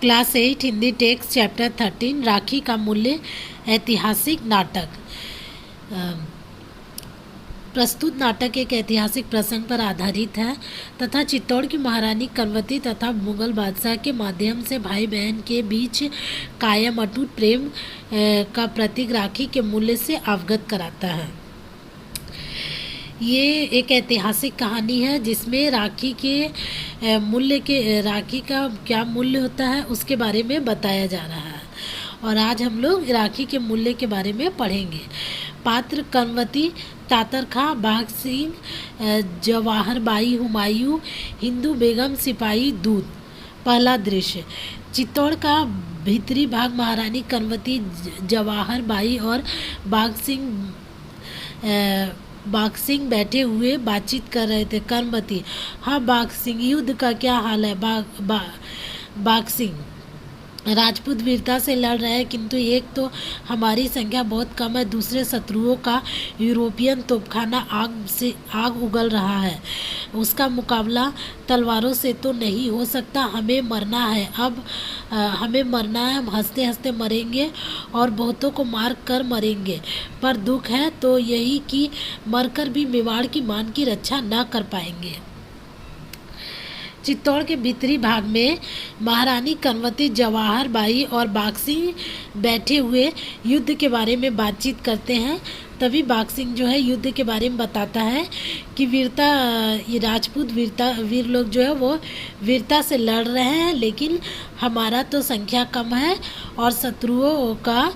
Class 8 Hindi text chapter 13 राखी का मूल्य ऐतिहासिक नाटक। प्रस्तुत नाटक एक ऐतिहासिक प्रसंग पर आधारित है तथा चित्तौड़ की महारानी कंवती तथा मुगल बादशाह के माध्यम से भाई बहन के बीच कायम अटूट प्रेम का प्रतीक राखी के मूल्य से अवगत कराता है। ये एक ऐतिहासिक कहानी है जिसमें राखी का क्या मूल्य होता है उसके बारे में बताया जा रहा है और आज हम लोग राखी के मूल्य के बारे में पढ़ेंगे। पात्र कंवती, तातर खां, बाघ सिंह, जवाहर बाई, हुमायूं, हिंदू बेगम, सिपाही, दूत। पहला दृश्य, चित्तौड़ का भीतरी भाग महारानी कंवती, जवाहर बाई और बाघ सिंह बैठे हुए बातचीत कर रहे थे। कंवती: हाँ बाघ सिंह, युद्ध का क्या हाल है? बाघ सिंह: राजपूत वीरता से लड़ रहे हैं, किंतु एक तो हमारी संख्या बहुत कम है, दूसरे शत्रुओं का यूरोपियन तोपखाना आग उगल रहा है। उसका मुकाबला तलवारों से तो नहीं हो सकता। हमें मरना है, हम हंसते हंसते मरेंगे और बहुतों को मार कर मरेंगे, पर दुख है तो यही कि मरकर भी मेवाड़ की मान की रक्षा न कर पाएंगे। चित्तौड़ के भीतरी भाग में महारानी कंवती, जवाहर बाई और बाघ सिंह बैठे हुए युद्ध के बारे में बातचीत करते हैं। तभी बाघ सिंह जो है युद्ध के बारे में बताता है कि ये राजपूत वीर लोग जो है वो वीरता से लड़ रहे हैं, लेकिन हमारा तो संख्या कम है और शत्रुओं का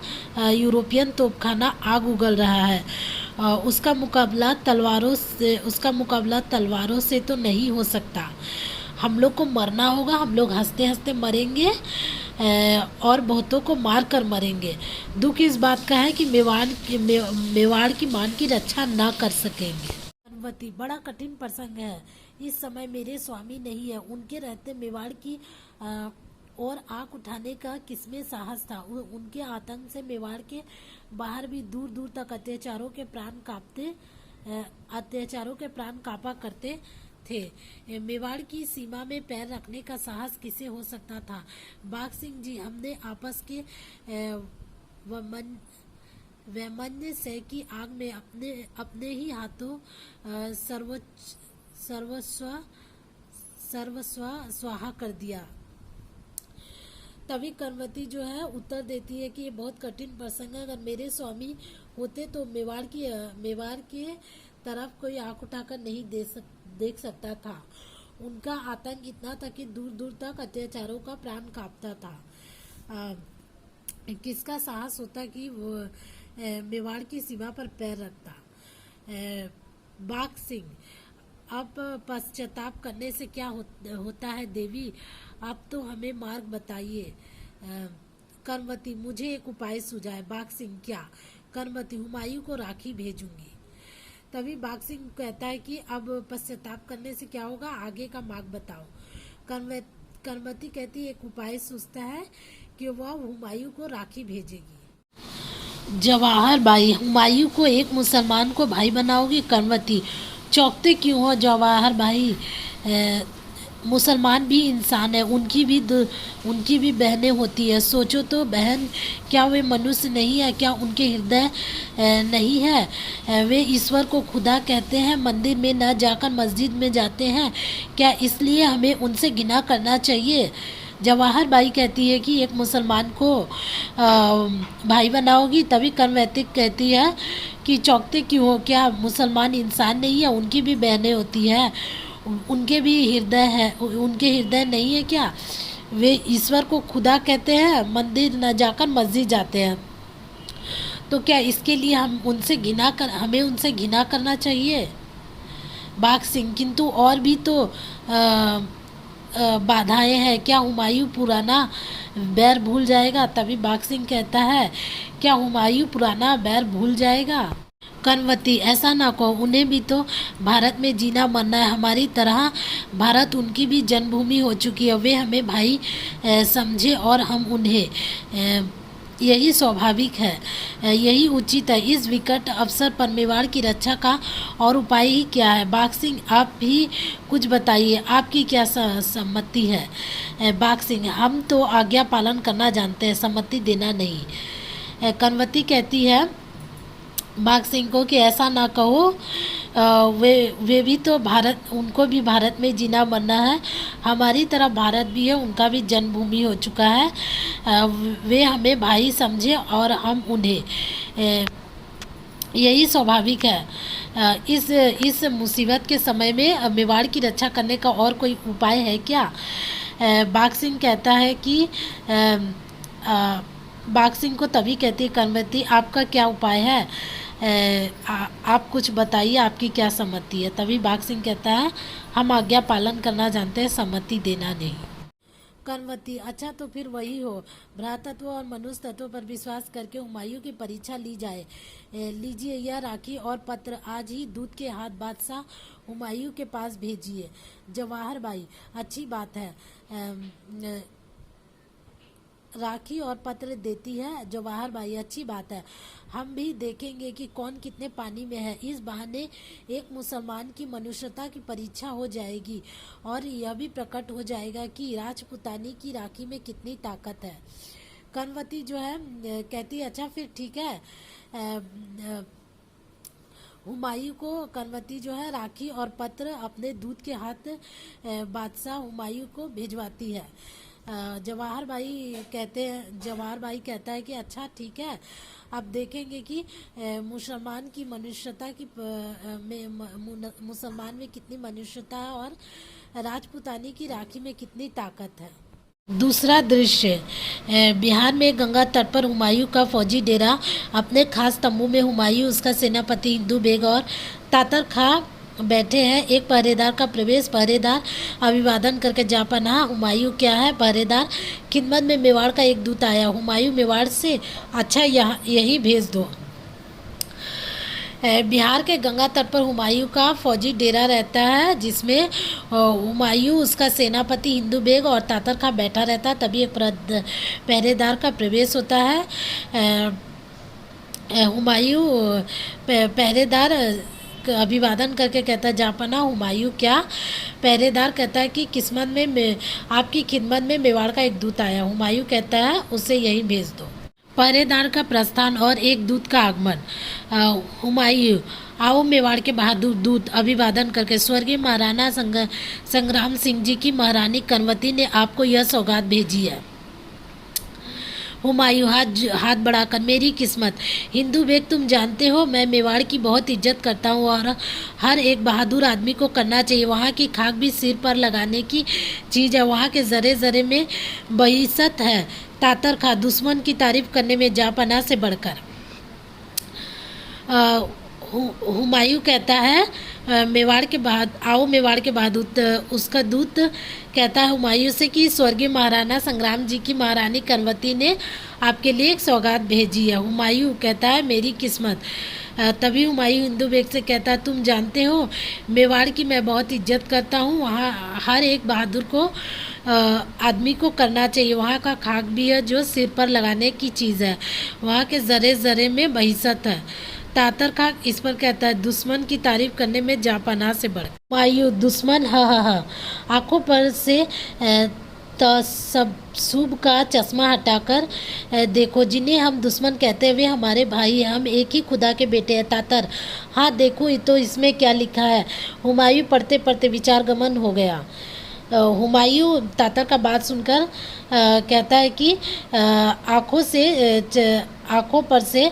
यूरोपियन तोपखाना आग उगल रहा है। उसका मुकाबला तलवारों से तो नहीं हो सकता। हम लोग को मरना होगा, हम लोग हंसते हंसते मरेंगे और बहुतों को मार कर मरेंगे। दुख इस बात का है कि मेवाड़ की मान की रक्षा ना कर सकेंगे। कंवती: बड़ा कठिन प्रसंग है। इस समय मेरे स्वामी नहीं है, उनके रहते मेवाड़ की और आंख उठाने का किसमें साहस था? उनके आतंक से मेवाड़ के बाहर भी दूर दूर तक अत्याचारों के प्राण कापा करते थे। मेवाड़ की सीमा में पैर रखने का साहस किसे हो सकता था? बाघ सिंह जी: हमने आपस के वैमन्य से की आग में अपने ही हाथों सर्वस्व स्वाहा कर दिया। तभी कंवती जो है उत्तर देती है कि ये बहुत कठिन प्रसंग है। अगर मेरे स्वामी होते तो मेवाड़ के तरफ कोई आंख उठाकर नहीं देख सकता था। उनका आतंक इतना था कि दूर दूर तक अत्याचारों का प्राण कांपता था। किसका साहस होता कि वो मेवाड़ की सीमा पर पैर रखता? बाघ सिंह: अब पश्चाताप करने से क्या होता है देवी, आप तो हमें मार्ग बताइए। कंवती: मुझे एक उपाय सुझाए। बाघ सिंह: क्या? कंवती: हुमायूं को राखी भेजूंगी। तभी बाघ सिंह कहता है कि अब पश्चाताप करने से क्या होगा, आगे का मार्ग बताओ। कंवती कहती एक उपाय सोचता है कि वह हुमायूं को राखी भेजेगी। जवाहर बाई: हुमायूं को एक मुसलमान को भाई बनाओगी? कंवती: चौंकते क्यों हो जवाहर भाई, मुसलमान भी इंसान है, उनकी भी बहनें होती है। सोचो तो बहन, क्या वे मनुष्य नहीं है? क्या उनके हृदय नहीं है? वे ईश्वर को खुदा कहते हैं, मंदिर में न जाकर मस्जिद में जाते हैं। क्या इसलिए हमें उनसे घृणा करना चाहिए? जवाहर बाई कहती है कि एक मुसलमान को भाई बनाओगी? तभी कंवती कहती है कि चौंकते क्यों हो, क्या मुसलमान इंसान नहीं है? उनकी भी बहनें होती हैं, उनके हृदय नहीं है क्या? वे ईश्वर को खुदा कहते हैं, मंदिर न जाकर मस्जिद जाते हैं, तो क्या इसके लिए हमें उनसे घृणा करना चाहिए? बाघ सिंह: किंतु और भी तो बाधाएं हैं। क्या हुमायूं पुराना बैर भूल जाएगा? तभी बाघ सिंह कहता है, क्या हुमायूं पुराना बैर भूल जाएगा? कंवती: ऐसा ना कहो, उन्हें भी तो भारत में जीना मरना है, हमारी तरह। भारत उनकी भी जन्मभूमि हो चुकी है। वे हमें भाई समझे और हम उन्हें। यही स्वाभाविक है, यही उचित है। इस विकट अवसर पर मेवाड़ की रक्षा का और उपाय ही क्या है? बाघ सिंह, आप भी कुछ बताइए, आपकी क्या सम्मति है? बाघ सिंह, हम तो आज्ञा पालन करना जानते हैं, सम्मति देना नहीं। कनवती कहती है बाघ सिंह को कि ऐसा ना कहो, वे भी तो भारत, उनको भी भारत में जीना मरना है, हमारी तरह भारत भी है, उनका भी जन्मभूमि हो चुका है। वे हमें भाई समझे और हम उन्हें, यही स्वाभाविक है। इस मुसीबत के समय में मेवाड़ की रक्षा करने का और कोई उपाय है क्या? बाघ सिंह कहता है कि बाघ सिंह को तभी कहती है कनवती, आपका क्या उपाय है? आप कुछ बताइए, आपकी क्या सम्मति है? तभी बाघ सिंह कहता है हम आज्ञा पालन करना जानते हैं, सम्मति देना नहीं। कनवती, अच्छा तो फिर वही हो, भ्रातत्व और मनुष्य तत्व पर विश्वास करके हुमायूं की परीक्षा ली जाए। लीजिए यह राखी और पत्र, आज ही दूत के हाथ बादशाह हुमायूं के पास भेजिए। जवाहर बाई, अच्छी बात है। राखी और पत्र देती है जवाहर बाई, अच्छी बात है। हम भी देखेंगे कि कौन कितने पानी में है। इस बहाने एक मुसलमान की मनुष्यता की परीक्षा हो जाएगी और यह भी प्रकट हो जाएगा कि राजपुतानी की राखी में कितनी ताकत है। कनवती जो है कहती है अच्छा फिर ठीक है। हुमायूं को कनवती जो है राखी और पत्र अपने दूत के हाथ बादशाह हुमायूं को भिजवाती है। जवाहर बाई कहता है कि अच्छा ठीक है, अब देखेंगे कि मुसलमान की मनुष्यता की मुसलमान में कितनी मनुष्यता है और राजपुतानी की राखी में कितनी ताकत है। दूसरा दृश्य, बिहार में गंगा तट पर हुमायूं का फौजी डेरा, अपने खास तंबू में हुमायूं, उसका सेनापति हिंदू बेग और तातर खां बैठे हैं। एक पहरेदार का प्रवेश, पहरेदार अभिवादन करके जा पनाह। हुमायूं क्या है? पहरेदार, खिदमत में मेवाड़ का एक दूत आया। हुमायूं मेवाड़ से, अच्छा यही भेज दो। बिहार के गंगा तट पर हुमायूं का फौजी डेरा रहता है, जिसमें हुमायूं, उसका सेनापति हिंदू बेग और तातर खां बैठा रहता है। तभी एक पहरेदार का प्रवेश होता है। हुमायूं पहरेदार अभिवादन करके कहता है जापना। हुमायूं क्या? पहरेदार कहता है कि किस्मत में आपकी खिदमत में मेवाड़ का एक दूत आया। हुमायूं कहता है उसे यहीं भेज दो। पहरेदार का प्रस्थान और एक दूत का आगमन। हुमायूं, आओ मेवाड़ के बहादुर दूत, अभिवादन करके, स्वर्गीय महाराणा संग्राम सिंह जी की महारानी कनवती ने आपको यह सौगात भेजी है। हुमायूं हाथ बढ़ाकर, मेरी किस्मत। हिंदू बेग, तुम जानते हो मैं मेवाड़ की बहुत इज्जत करता हूँ और हर एक बहादुर आदमी को करना चाहिए। वहाँ की खाक भी सिर पर लगाने की चीज़ है, वहाँ के ज़रे ज़रे में बहिसत है। तातर खां, दुश्मन की तारीफ करने में जापना से बढ़कर। हुमायूं कहता है मेवाड़ के बहादुर, उसका दूत कहता है हुमायूं से कि स्वर्गीय महाराणा संग्राम जी की महारानी कनवती ने आपके लिए एक सौगात भेजी है। हुमायूं कहता है मेरी किस्मत। तभी हुमायूं हिंदू बेग से कहता है तुम जानते हो मेवाड़ की मैं बहुत इज्जत करता हूँ, वहाँ हर एक बहादुर को आदमी को करना चाहिए। वहाँ का खाक भी है जो सिर पर लगाने की चीज़ है, वहाँ के ज़रे ज़रे में बहिसत है। तातर खाक इस पर कहता है दुश्मन की तारीफ करने में जापना से बढ़। हुमायूं, दुश्मन, हा। आंखों पर से सब शुभ का चश्मा हटाकर देखो, जिन्हें हम दुश्मन कहते हैं वे हमारे भाई हैं, हम एक ही खुदा के बेटे हैं। तातर, हाँ देखो तो इसमें क्या लिखा है। हुमायूं पढ़ते पढ़ते विचार गमन हो गया। हुमायूं तातर का बात सुनकर कहता है कि आंखों पर से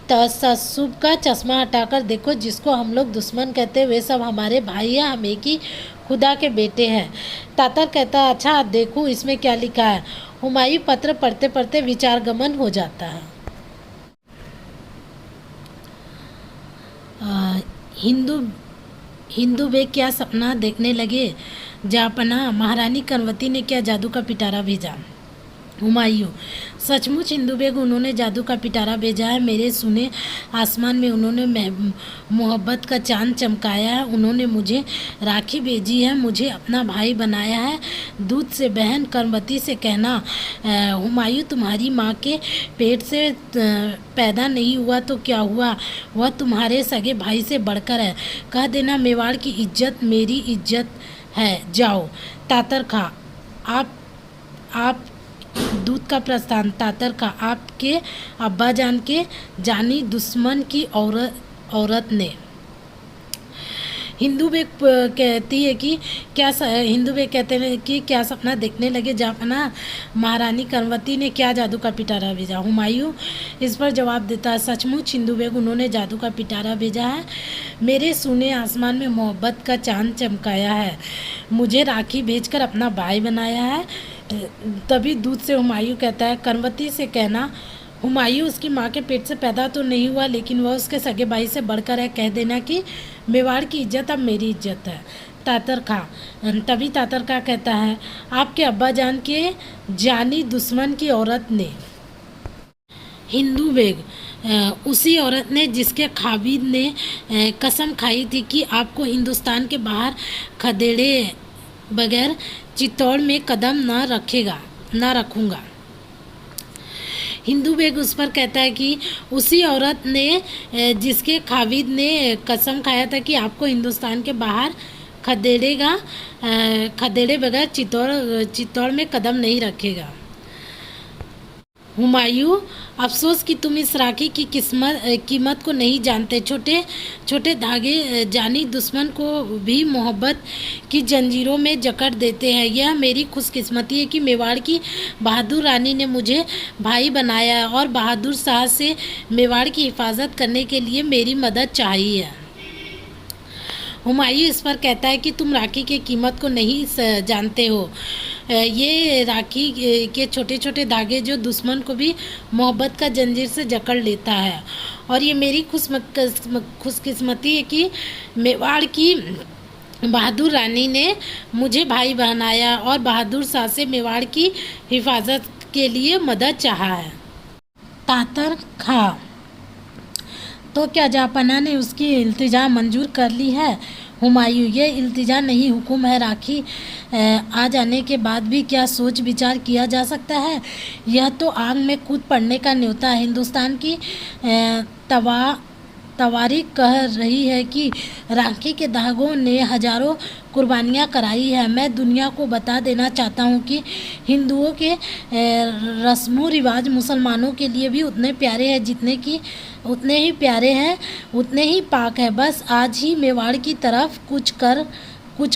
तसस्सुब का चश्मा हटाकर देखो, जिसको हम लोग दुश्मन कहते हैं वे सब हमारे भाई हैं, हम एक ही खुदा के बेटे हैं। तातर कहता है अच्छा देखो इसमें क्या लिखा है। हुमायूं पत्र पढ़ते पढ़ते विचार गमन हो जाता है। हिंदू बेग क्या सपना देखने लगे। जापना, महारानी कनवती ने क्या जादू का पिटारा भेजा। हुमायूं, सचमुच हिंदू बेग, उन्होंने जादू का पिटारा भेजा है। मेरे सुने आसमान में उन्होंने मोहब्बत का चांद चमकाया है। उन्होंने मुझे राखी भेजी है, मुझे अपना भाई बनाया है। दूध से बहन कर्मवती से कहना, हुमायूं तुम्हारी माँ के पेट से पैदा नहीं हुआ तो क्या हुआ, वह तुम्हारे सगे भाई से बढ़कर है। कह देना मेवाड़ की इज्जत मेरी इज्जत है। जाओ तातर खा, आप दूध का प्रस्थान। तातर का, आपके अब्बा जान के जानी दुश्मन की औरत ने। हिंदू बेग कहती है कि हिंदू बेग कहते हैं कि क्या सपना देखने लगे जापना, महारानी कर्मवती ने क्या जादू का पिटारा भेजा। हुमायूं इस पर जवाब देता है, सचमुच हिंदू बेग, उन्होंने जादू का पिटारा भेजा है। मेरे सूने आसमान में मोहब्बत का चांद चमकाया है, मुझे राखी भेजकर अपना भाई बनाया है। तभी दूध से हुमायूं कहता है, कर्मवती से कहना, हुमायूं उसकी माँ के पेट से पैदा तो नहीं हुआ, लेकिन वह उसके सगे भाई से बढ़कर है। कह देना कि मेवाड़ की इज्जत अब मेरी इज्जत है। तातर खा, तभी तातर खा कहता है, आपके अब्बा जान के जानी दुश्मन की औरत ने। हिंदू बेग, उसी औरत ने जिसके खाबिद ने कसम खाई थी कि आपको हिंदुस्तान के बाहर खदेड़े बगैर चित्तौड़ में कदम न रखूँगा। हिंदू बेग उस पर कहता है कि उसी औरत ने जिसके खाविद ने कसम खाया था कि आपको हिंदुस्तान के बाहर खदेड़े बगैर चित्तौड़ में कदम नहीं रखेगा। हुमायूं, अफसोस कि तुम इस राखी की कीमत को नहीं जानते। छोटे छोटे धागे जानी दुश्मन को भी मोहब्बत की जंजीरों में जकड़ देते हैं। यह मेरी खुशकिस्मती है कि मेवाड़ की बहादुर रानी ने मुझे भाई बनाया और बहादुर शाह से मेवाड़ की हिफाजत करने के लिए मेरी मदद चाहिए। हुमायूं इस पर कहता है कि तुम राखी की कीमत को नहीं जानते हो। ये राखी के छोटे छोटे धागे जो दुश्मन को भी मोहब्बत का जंजीर से जकड़ लेता है, और ये मेरी खुशकिस्मती है कि मेवाड़ की बहादुर रानी ने मुझे भाई बनाया और बहादुर शाह से मेवाड़ की हिफाजत के लिए मदद चाहा है। तातर खा, तो क्या जापना ने उसकी इल्तिजा मंजूर कर ली है। हुमायूं, ये इल्तिजा नहीं हुक्म है। राखी आ जाने के बाद भी क्या सोच विचार किया जा सकता है। यह तो आग में कूद पड़ने का न्योता है। हिंदुस्तान की तवारीख कह रही है कि राखी के धागों ने हजारों कुर्बानियाँ कराई है। मैं दुनिया को बता देना चाहता हूँ कि हिंदुओं के रस्मों रिवाज मुसलमानों के लिए भी उतने प्यारे हैं उतने ही पाक है। बस आज ही मेवाड़ की तरफ कुछ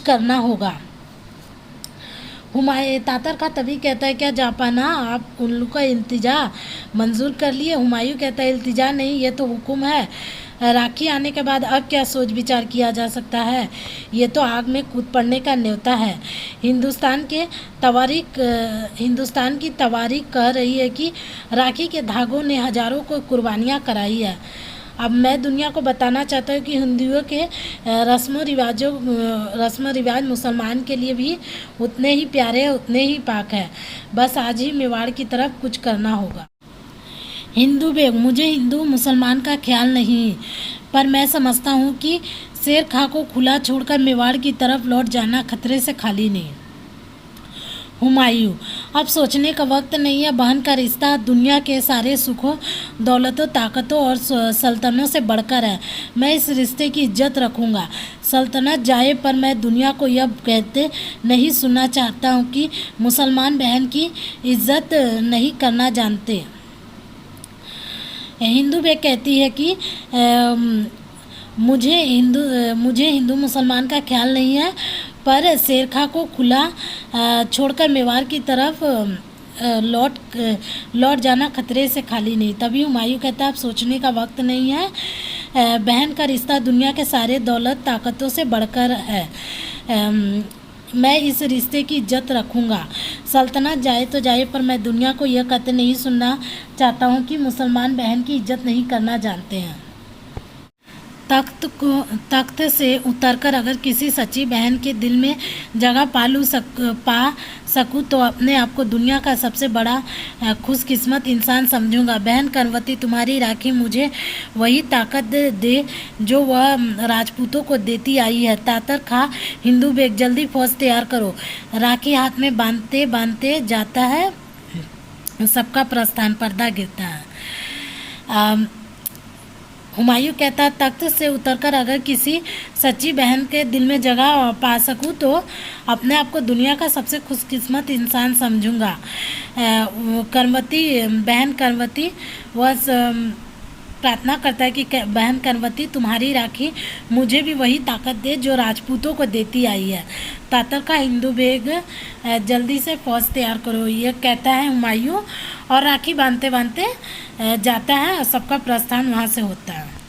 करना होगा। तातर का तभी कहता है, क्या जापाना आप उन लोग का इल्तिजा मंजूर कर लिए। हुमायूं कहता है, इल्तिजा नहीं, ये तो हुक्म है। राखी आने के बाद अब क्या सोच विचार किया जा सकता है। ये तो आग में कूद पड़ने का न्योता है। हिंदुस्तान की तवारीख कह रही है कि राखी के धागों ने हजारों को कुर्बानियाँ कराई है। अब मैं दुनिया को बताना चाहता हूँ कि हिंदुओं के रस्म रिवाज मुसलमान के लिए भी उतने ही प्यारे उतने ही पाक है। बस आज ही मेवाड़ की तरफ कुछ करना होगा। हिंदू बेग, मुझे हिंदू मुसलमान का ख्याल नहीं, पर मैं समझता हूँ कि शेर खां को खुला छोड़कर मेवाड़ की तरफ लौट जाना खतरे से खाली नहीं। हुमायूं, अब सोचने का वक्त नहीं है। बहन का रिश्ता दुनिया के सारे सुखों दौलतों ताकतों और सल्तनतों से बढ़कर है। मैं इस रिश्ते की इज्जत रखूँगा। सल्तनत जाए पर मैं दुनिया को यह कहते नहीं सुनना चाहता हूँ कि मुसलमान बहन की इज्जत नहीं करना जानते। हिंदू बेग कहती है कि मुझे हिंदू मुसलमान का ख्याल नहीं है, पर शेर खां को खुला छोड़कर मेवाड़ की तरफ लौट जाना खतरे से खाली नहीं। तभी हुमायूं कहता है, अब सोचने का वक्त नहीं है। बहन का रिश्ता दुनिया के सारे दौलत ताकतों से बढ़कर है। मैं इस रिश्ते की इज्जत रखूँगा। सल्तनत जाए तो जाए, पर मैं दुनिया को यह कहते नहीं सुनना चाहता हूँ कि मुसलमान बहन की इज्जत नहीं करना जानते हैं। तख्त से उतरकर अगर किसी सच्ची बहन के दिल में जगह पा सकूं तो अपने आप को दुनिया का सबसे बड़ा खुशकिस्मत इंसान समझूंगा। बहन कंवती, तुम्हारी राखी मुझे वही ताकत दे जो वह राजपूतों को देती आई है। तातर खा हिंदू बेग, जल्दी फौज तैयार करो। राखी हाथ में बांधते बांधते जाता है, सबका प्रस्थान, पर्दा गिरता है। हुमायूं कहता, तख्त से उतरकर अगर किसी सच्ची बहन के दिल में जगह पा सकूं तो अपने आप को दुनिया का सबसे खुशकिस्मत इंसान समझूंगा। बहन कंवती वह प्रार्थना करता है कि बहन कंवती, तुम्हारी राखी मुझे भी वही ताकत दे जो राजपूतों को देती आई है। तातर का हिंदू बेग, जल्दी से फौज तैयार करो, यह कहता है हुमायूं, और राखी बांधते बांधते जाता है और सबका प्रस्थान वहाँ से होता है।